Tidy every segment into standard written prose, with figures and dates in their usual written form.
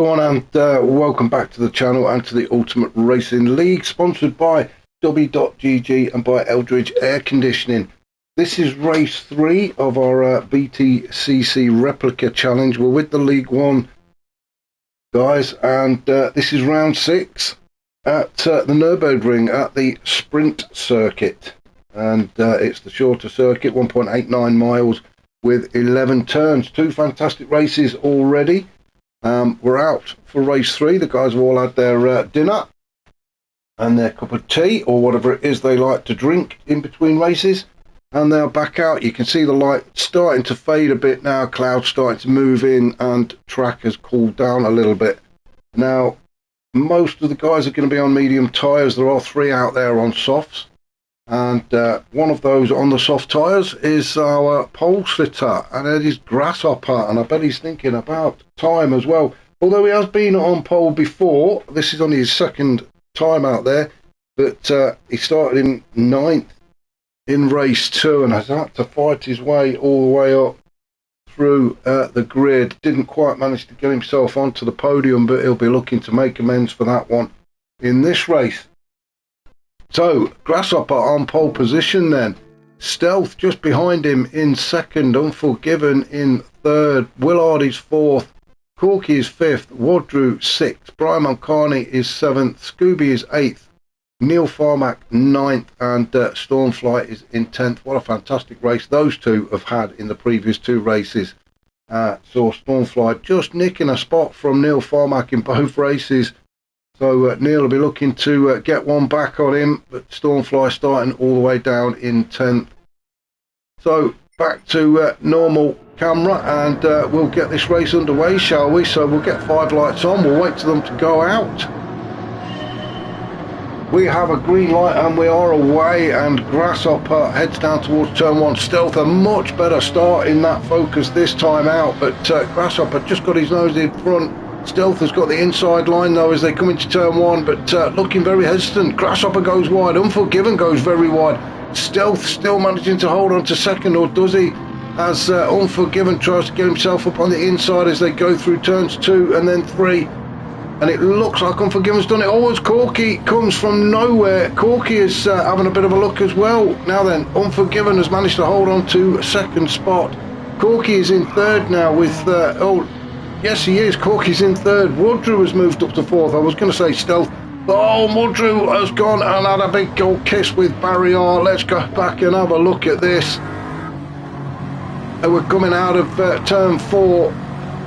Go on and welcome back to the channel and to the Ultimate Racing League, sponsored by W.GG and by Eldridge Air Conditioning. This is race 3 of our BTCC replica challenge. We're with the League 1 guys, and this is round 6 at the Nurburgring at the Sprint circuit, and it's the shorter circuit, 1.89 miles with 11 turns. Two fantastic races already. We're out for race 3. The guys have all had their dinner and their cup of tea or whatever it is they like to drink in between races, and they're back out. You can see the light starting to fade a bit now, clouds starting to move in, and track has cooled down a little bit. Now, most of the guys are going to be on medium tyres. There are 3 out there on softs, and one of those on the soft tyres is our pole sitter, and it is Grasshopper, and I bet he's thinking about time as well. Although he has been on pole before, this is only his second time out there, but he started in 9th in race 2 and has had to fight his way all the way up through the grid. Didn't quite manage to get himself onto the podium, but he'll be looking to make amends for that one in this race. So, Grasshopper on pole position then. Stealth just behind him in 2nd. Unforgiven in 3rd. Willard is 4th. Corky is 5th. Wadru 6th. Brian Moncani is 7th. Scooby is 8th. Neil Farmack 9th. And Stormfly is in 10th. What a fantastic race those two have had in the previous 2 races. Saw Stormfly just nicking a spot from Neil Farmack in both races. So Neil will be looking to get one back on him, but Stormfly starting all the way down in 10th. So back to normal camera, and we'll get this race underway, shall we? So we'll get 5 lights on, we'll wait for them to go out. We have a green light and we are away, and Grasshopper heads down towards turn 1. Stealth a much better start in that focus this time out, but Grasshopper just got his nose in front. Stealth has got the inside line though as they come into turn 1, but looking very hesitant. Grasshopper goes wide, Unforgiven goes very wide. Stealth still managing to hold on to 2nd, or does he? As Unforgiven tries to get himself up on the inside as they go through turns 2 and then 3. And it looks like Unforgiven's done it. Oh, as Corky comes from nowhere. Corky is having a bit of a look as well. Now then, Unforgiven has managed to hold on to 2nd spot. Corky is in 3rd now with... yes, he is. Corky's in 3rd. Woodrew has moved up to 4th. I was going to say Stealth. Oh, Woodrew has gone and had a big gold kiss with Barrier. Let's go back and have a look at this. We're coming out of turn 4,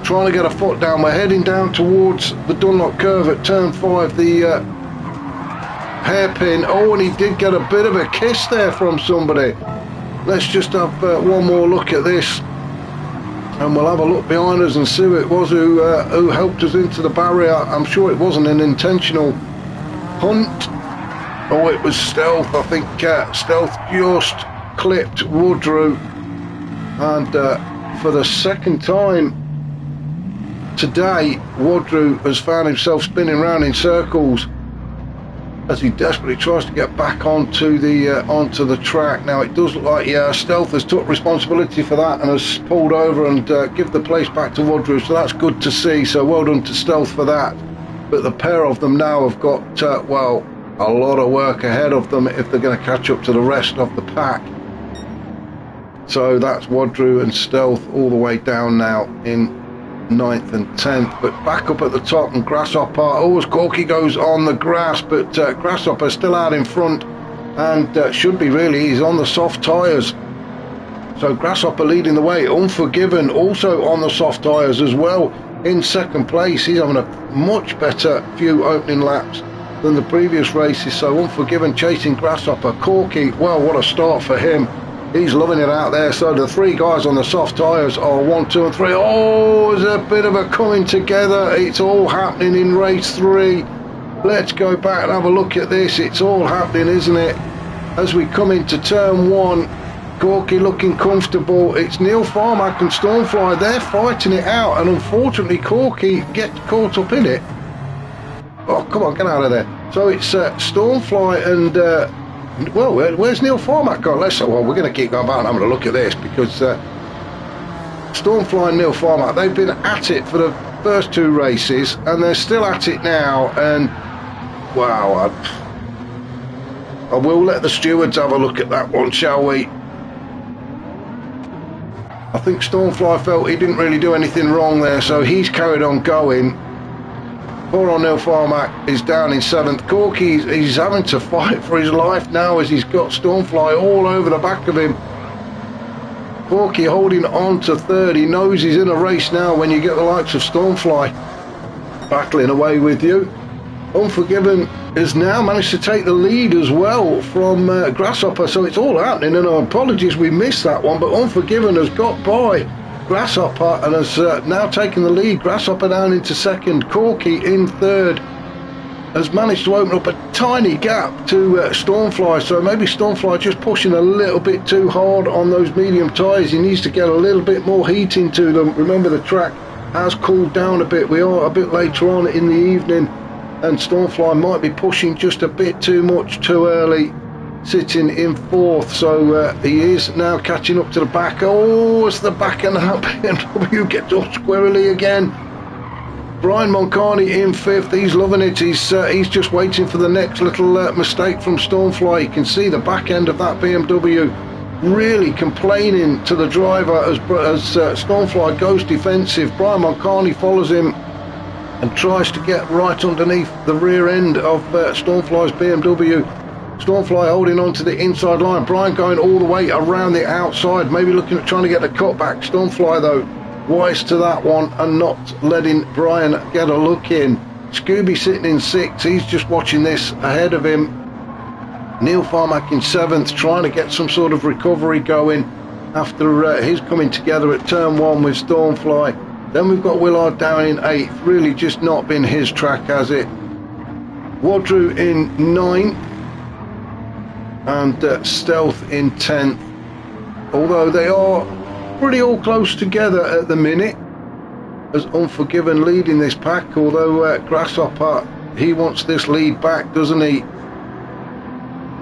trying to get a foot down. We're heading down towards the Dunlop curve at turn 5. The hairpin. Oh, and he did get a bit of a kiss there from somebody. Let's just have one more look at this, and we'll have a look behind us and see who it was who helped us into the barrier. I'm sure it wasn't an intentional hunt. Oh, it was Stealth. I think Stealth just clipped Woodrew, and for the 2nd time today, Woodrew has found himself spinning around in circles as he desperately tries to get back onto the track. Now it does look like Stealth has took responsibility for that and has pulled over and give the place back to Woodrew, so that's good to see. So well done to Stealth for that. But the pair of them now have got well, a lot of work ahead of them if they're going to catch up to the rest of the pack. So that's Woodrew and Stealth all the way down now in 9th and 10th, but back up at the top, and Grasshopper, oh, as Corky goes on the grass, but Grasshopper still out in front, and should be really, he's on the soft tyres. So Grasshopper leading the way. Unforgiven also on the soft tyres as well in 2nd place. He's having a much better few opening laps than the previous races, so Unforgiven chasing Grasshopper. Corky, well, what a start for him. He's loving it out there. So the 3 guys on the soft tyres are 1, 2 and 3. Oh, there's a bit of a coming together. It's all happening in race 3. Let's go back and have a look at this. It's all happening, isn't it? As we come into turn 1, Corky looking comfortable. It's Neil Farmack and Stormfly. They're fighting it out, and unfortunately Corky gets caught up in it. Oh, come on, get out of there. So it's Stormfly and... well, where's Neil Farmack gone? Well, we're going to keep going back and having a look at this, because Stormfly and Neil Farmack, they've been at it for the first two races, and they're still at it now. And wow, I will let the stewards have a look at that one, shall we? I think Stormfly felt he didn't really do anything wrong there, so he's carried on going. Poor old Neil Farmack is down in 7th. Corky, he's having to fight for his life now as he's got Stormfly all over the back of him. Corky holding on to 3rd. He knows he's in a race now when you get the likes of Stormfly battling away with you. Unforgiven has now managed to take the lead as well from Grasshopper, so it's all happening, and apologies we missed that one, but Unforgiven has got by Grasshopper and has now taken the lead. Grasshopper down into 2nd, Corky in 3rd, has managed to open up a tiny gap to Stormfly, so maybe Stormfly just pushing a little bit too hard on those medium tyres. He needs to get a little bit more heat into them. Remember, the track has cooled down a bit. We are a bit later on in the evening, and Stormfly might be pushing just a bit too much too early, sitting in 4th, so he is now catching up to the back. Oh, it's the back end of that BMW gets all squirrely again. Brian Moncani in 5th, he's loving it. He's just waiting for the next little mistake from Stormfly. You can see the back end of that BMW really complaining to the driver as Stormfly goes defensive. Brian Moncani follows him and tries to get right underneath the rear end of Stormfly's BMW. Stormfly holding on to the inside line. Brian going all the way around the outside, maybe looking at trying to get the cut back. Stormfly though wise to that one and not letting Brian get a look in. Scooby sitting in 6th, he's just watching this ahead of him. Neil Farmack in 7th, trying to get some sort of recovery going after his coming together at turn 1 with Stormfly. Then we've got Willard down in 8th, really just not been his track, has it? Wadru in 9th and Stealth in 10th, although they are pretty all close together at the minute, as Unforgiven leading this pack, although Grasshopper, he wants this lead back, doesn't he?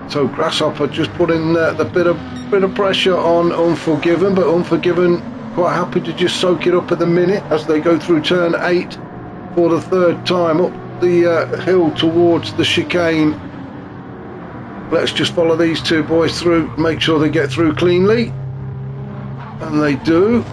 So Grasshopper just putting the bit of pressure on Unforgiven, but Unforgiven quite happy to just soak it up at the minute as they go through turn 8 for the 3rd time up the hill towards the chicane. Let's just follow these two boys through, make sure they get through cleanly, and they do.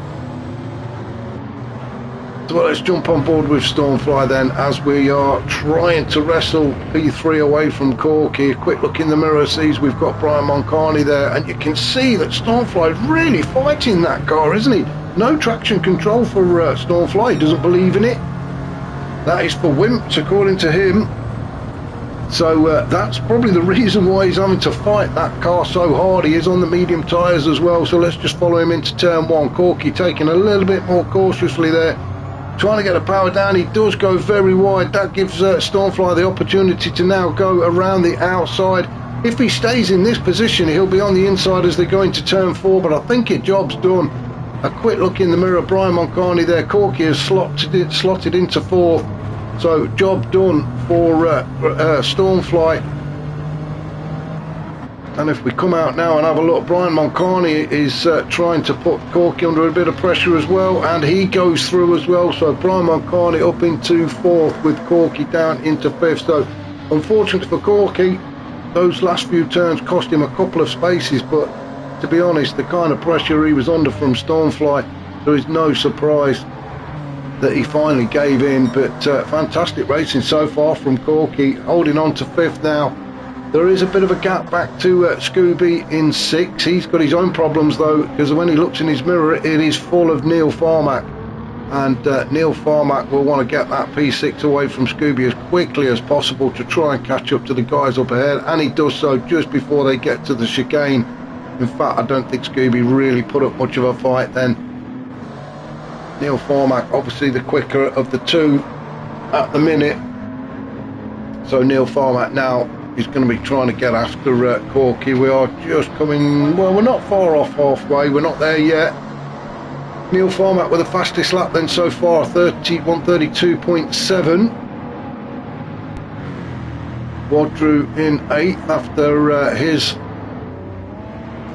So let's jump on board with Stormfly then, as we are trying to wrestle P3 away from Corky. A quick look in the mirror sees we've got Brian Moncani there, and you can see that Stormfly is really fighting that car, isn't he? No traction control for Stormfly, he doesn't believe in it. That is for wimps, according to him. So that's probably the reason why he's having to fight that car so hard. He is on the medium tyres as well, so let's just follow him into turn 1. Corky taking a little bit more cautiously there, trying to get the power down. He does go very wide. That gives Stormfly the opportunity to now go around the outside. If he stays in this position, he'll be on the inside as they go into turn 4, but I think his job's done. A quick look in the mirror, Brian Moncani there. Corky has slotted into 4th. So job done for Stormfly. And if we come out now and have a look, Brian Moncani is trying to put Corky under a bit of pressure as well, and he goes through as well. So Brian Moncani up into 4th with Corky down into 5th. So unfortunate for Corky, those last few turns cost him a couple of spaces, but to be honest, the kind of pressure he was under from Stormfly, there is no surprise that he finally gave in. But fantastic racing so far from Corky, holding on to 5th now. There is a bit of a gap back to Scooby in 6th. He's got his own problems though, because when he looks in his mirror, it is full of Neil Farmack, and Neil Farmack will want to get that P6 away from Scooby as quickly as possible to try and catch up to the guys up ahead, and he does so just before they get to the chicane. In fact, I don't think Scooby really put up much of a fight then. Neil Farmack obviously the quicker of the two at the minute, so Neil Farmack now is going to be trying to get after Corky. We are just coming, well, we're not far off halfway, we're not there yet. Neil Farmack with the fastest lap then so far, 132.7. Wadru in 8th after his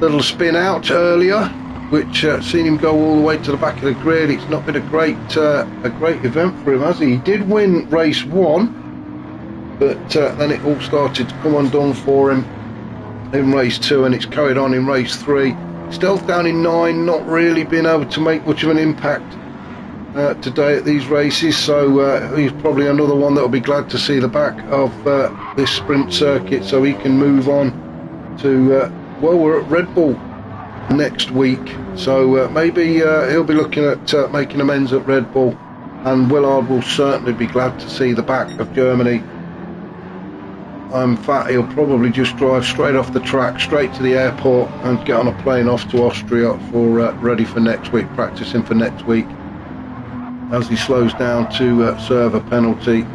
little spin out earlier which seen him go all the way to the back of the grid. It's not been a great event for him, has he? He did win race 1, but then it all started to come undone for him in race 2, and it's carried on in race 3. Stealth down in 9, not really been able to make much of an impact today at these races, so he's probably another one that will be glad to see the back of this sprint circuit, so he can move on to well, we're at Red Bull next week, so maybe he'll be looking at making amends at Red Bull, and Willard will certainly be glad to see the back of Germany. In fact, he'll probably just drive straight off the track, straight to the airport, and get on a plane off to Austria for ready for next week, practicing for next week, as he slows down to serve a penalty.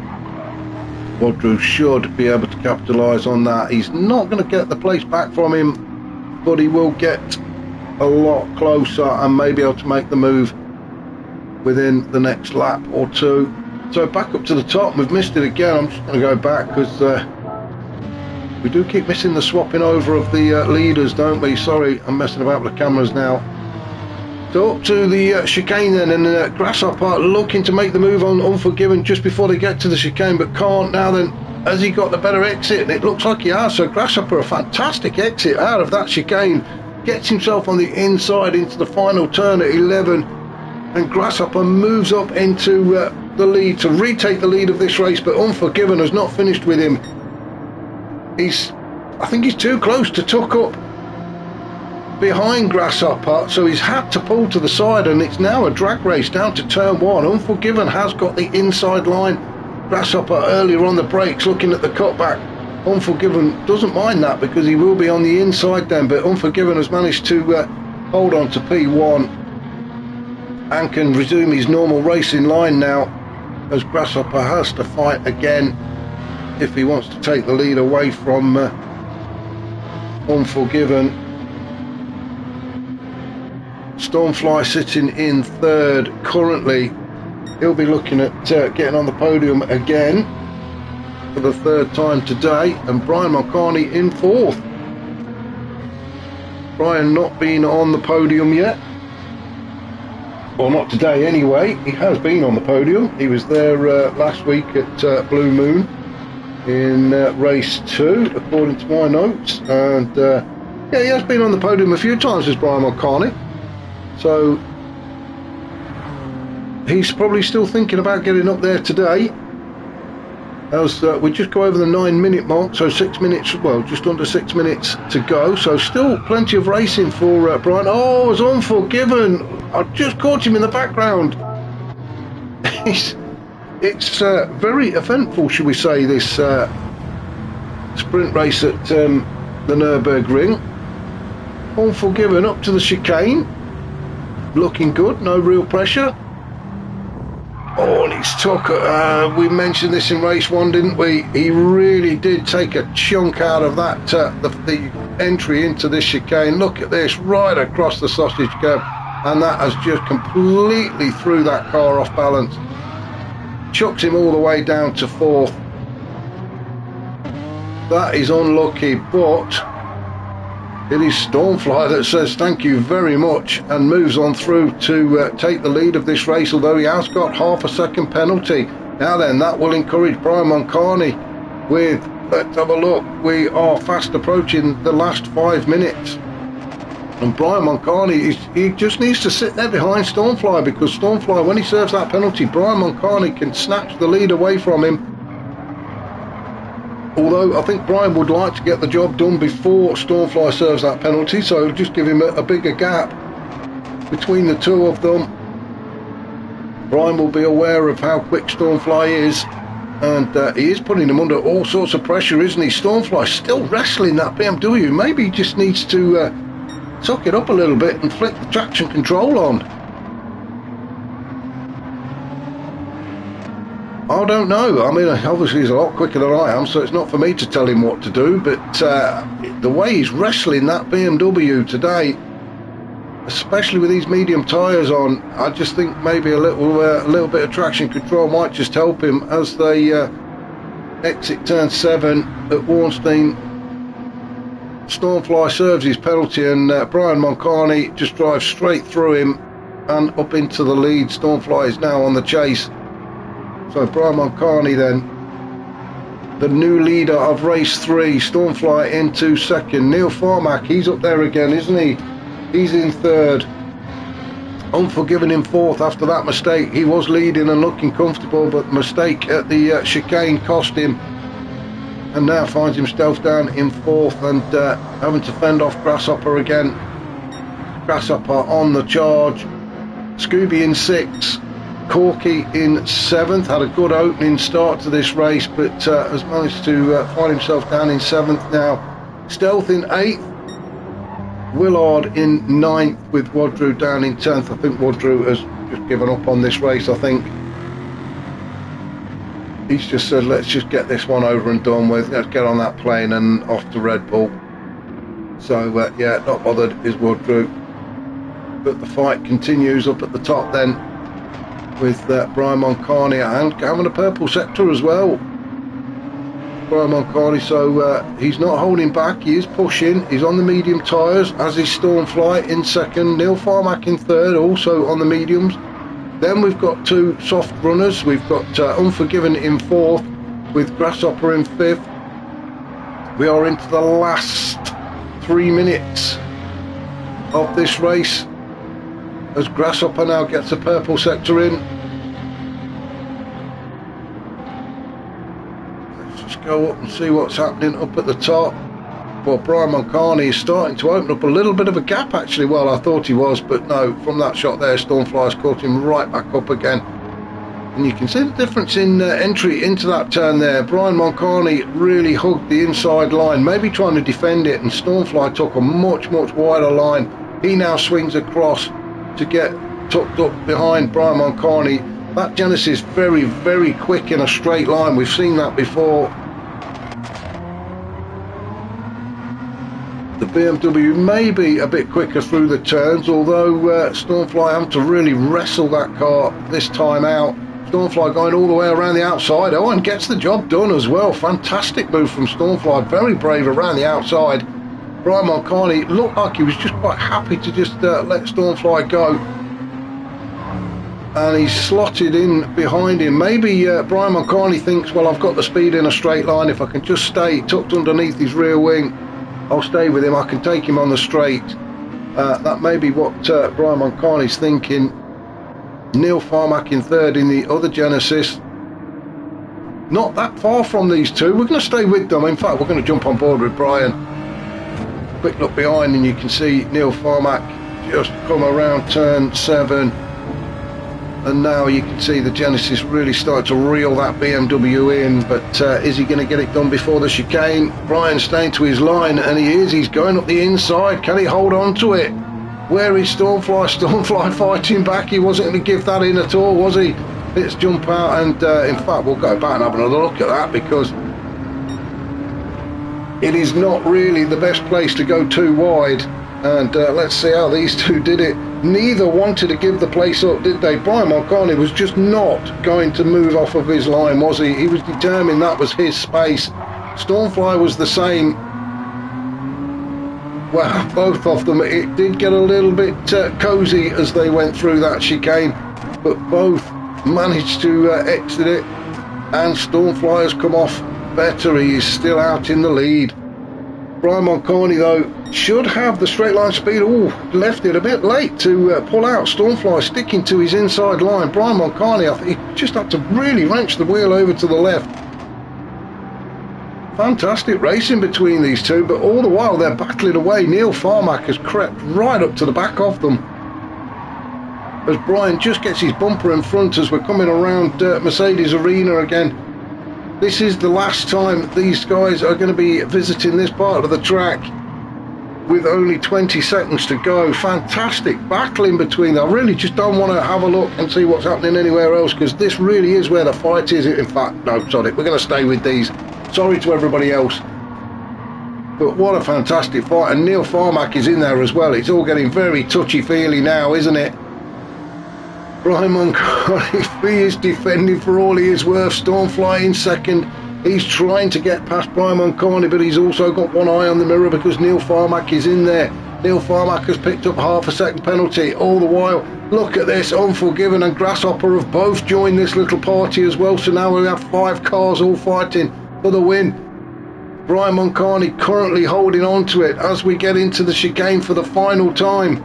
Wadru should be able to capitalise on that. He's not going to get the place back from him, but he will get a lot closer and may be able to make the move within the next lap or two. So back up to the top, we've missed it again. I'm just going to go back because we do keep missing the swapping over of the leaders, don't we? Sorry, I'm messing about with the cameras now. So up to the chicane then, and Grasshopper looking to make the move on Unforgiven just before they get to the chicane, but can't now. Then has he got the better exit? And it looks like he has. So Grasshopper, a fantastic exit out of that chicane, gets himself on the inside into the final turn at 11, and Grasshopper moves up into the lead to retake the lead of this race, but Unforgiven has not finished with him. I think he's too close to tuck up behind Grasshopper, so he's had to pull to the side, and it's now a drag race down to turn 1. Unforgiven has got the inside line. Grasshopper earlier on the brakes looking at the cutback. Unforgiven doesn't mind that because he will be on the inside then, but Unforgiven has managed to hold on to P1 and can resume his normal racing line now, as Grasshopper has to fight again if he wants to take the lead away from Unforgiven. Stormfly sitting in 3rd currently. He'll be looking at getting on the podium again for the 3rd time today, and Brian Mulcarney in 4th. Brian not been on the podium yet, well, not today anyway. He has been on the podium. He was there last week at Blue Moon in race 2 according to my notes, and yeah, he has been on the podium a few times as Brian Mulcarney, so he's probably still thinking about getting up there today, as we just go over the 9-minute mark, so 6 minutes, well, just under 6 minutes to go, so still plenty of racing for Brian. Oh, it's Unforgiven. I just caught him in the background. It's very eventful, shall we say, this sprint race at the Nurburgring. Unforgiven up to the chicane, looking good, no real pressure. Oh, and he's took, we mentioned this in race 1, didn't we? He really did take a chunk out of that, the entry into this chicane. Look at this, right across the sausage curb, and that has just completely threw that car off balance. Chucked him all the way down to 4th. That is unlucky, but it is Stormfly that says thank you very much and moves on through to take the lead of this race, although he has got half a second penalty. Now then, that will encourage Brian Mulcarney with, let's have a look, we are fast approaching the last 5 minutes. And Brian Mulcarney, he just needs to sit there behind Stormfly, because Stormfly, when he serves that penalty, Brian Mulcarney can snatch the lead away from him. Although I think Brian would like to get the job done before Stormfly serves that penalty, so it'll just give him a bigger gap between the two of them. Brian will be aware of how quick Stormfly is, and he is putting him under all sorts of pressure, isn't he? Stormfly still wrestling that BMW. Maybe he just needs to tuck it up a little bit and flick the traction control on. I don't know. I mean, obviously he's a lot quicker than I am, so it's not for me to tell him what to do, but the way he's wrestling that BMW today, especially with these medium tyres on, I just think maybe a little bit of traction control might just help him as they exit turn 7 at Warnstein Stormfly serves his penalty, and Brian Moncani just drives straight through him and up into the lead. Stormfly is now on the chase. So Brian Moncani then, the new leader of race 3. Stormfly into second. Neil Farmack, he's up there again, isn't he? He's in third. Unforgiven in fourth after that mistake. He was leading and looking comfortable, but the mistake at the chicane cost him, and now finds himself down in fourth and having to fend off Grasshopper again. Grasshopper on the charge. Scooby in 6th. Corky in 7th. Had a good opening start to this race, but has managed to find himself down in 7th now. Stealth in 8th. Willard in 9th, with Wadrew down in 10th. I think Wadrew has just given up on this race. I think he's just said, let's just get this one over and done with. Let's get on that plane and off to Red Bull. So yeah, not bothered is Wadrew. But the fight continues up at the top then, with Brian Moncani and having a purple sector as well. Brian Moncani, so he's not holding back, he is pushing, he's on the medium tyres, as is Stormfly in second, Neil Farmack in third, also on the mediums. Then we've got 2 soft runners. We've got Unforgiven in 4th, with Grasshopper in 5th. We are into the last 3 minutes of this race, as Grasshopper now gets a purple sector in. Let's just go up and see what's happening up at the top. Well, Brian Moncani is starting to open up a little bit of a gap, actually. Well, I thought he was, but no, from that shot there, Stormfly's caught him right back up again. And you can see the difference in entry into that turn there. Brian Moncani really hugged the inside line, maybe trying to defend it, and Stormfly took a much wider line. He now swings across to get tucked up behind Brian Moncani. That Genesis very quick in a straight line. We've seen that before. The BMW may be a bit quicker through the turns, although Stormfly having to really wrestle that car this time out. Stormfly going all the way around the outside. Oh, and gets the job done as well. Fantastic move from Stormfly. Very brave around the outside. Brian Moncani looked like he was just quite happy to just let Stormfly go. And he's slotted in behind him. Maybe Brian Moncani thinks, well, I've got the speed in a straight line. If I can just stay tucked underneath his rear wing, I'll stay with him. I can take him on the straight. That may be what Brian Moncani's thinking. Neil Farmack in third in the other Genesis. Not that far from these two. We're going to stay with them. In fact, we're going to jump on board with Brian. Quick look behind, and you can see Neil Farmack just come around turn 7. And now you can see the Genesis really start to reel that BMW in, but is he going to get it done before the chicane? Brian staying to his line, and he is. He's going up the inside. Can he hold on to it? Where is Stormfly? Stormfly fighting back. He wasn't going to give that in at all, was he? Let's jump out, and in fact we'll go back and have another look at that, because it is not really the best place to go too wide. And let's see how these two did it. Neither wanted to give the place up, did they? Brian Moncani was just not going to move off of his line, was he? He was determined that was his space. Stormfly was the same. Well, both of them, it did get a little bit cosy as they went through that chicane, but both managed to exit it, and Stormfly has come off better. He is still out in the lead. Brian Moncani, though, should have the straight line speed. Oh, left it a bit late to pull out. Stormfly sticking to his inside line. Brian Moncani, I think he just had to really wrench the wheel over to the left. Fantastic racing between these two, but all the while they're battling away. Neil Farmack has crept right up to the back of them, as Brian just gets his bumper in front as we're coming around Mercedes Arena again. This is the last time these guys are going to be visiting this part of the track, with only 20 seconds to go. Fantastic battle in between. I really just don't want to have a look and see what's happening anywhere else, because this really is where the fight is. In fact, no, sorry, we're going to stay with these. Sorry to everybody else, but what a fantastic fight. And Neil Farmack is in there as well. It's all getting very touchy-feely now, isn't it? Brian Moncani, he is defending for all he is worth. Stormfly in second. He's trying to get past Brian Moncani, but he's also got one eye on the mirror because Neil Farmack is in there. Neil Farmack has picked up half a second penalty. All the while, look at this, Unforgiven and Grasshopper have both joined this little party as well. So now we have 5 cars all fighting for the win. Brian Moncani currently holding on to it as we get into the chicane for the final time.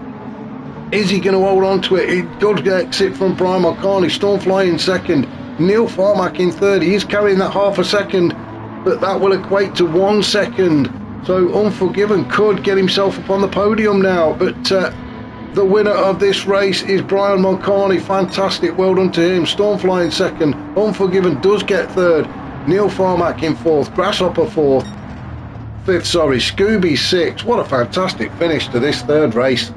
Is he going to hold on to it? He does get exit from Brian Moncani. Stormfly in second. Neil Farmack in third. He's carrying that half a second, but that will equate to 1 second. So Unforgiven could get himself up on the podium now, but the winner of this race is Brian Moncani. Fantastic, well done to him. Stormfly in second. Unforgiven does get third. Neil Farmack in fourth. Grasshopper fourth. Fifth, sorry, Scooby sixth. What a fantastic finish to this third race.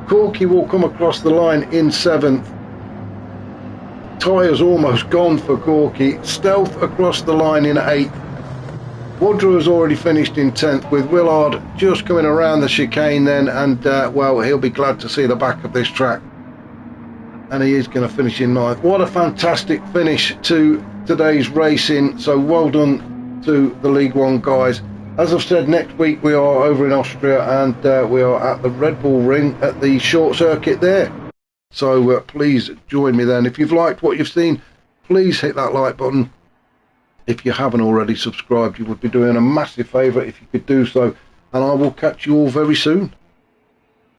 Corky will come across the line in seventh. Tyres almost gone for Corky. Stealth across the line in eighth. Woodrow has already finished in 10th, with Willard just coming around the chicane then, and well, he'll be glad to see the back of this track, and he is going to finish in 9th. What a fantastic finish to today's racing, so well done to the League One guys. As I've said, next week we are over in Austria, and we are at the Red Bull Ring at the short circuit there, so please join me then. If you've liked what you've seen, please hit that like button. If you haven't already subscribed, you would be doing a massive favour if you could do so, and I will catch you all very soon.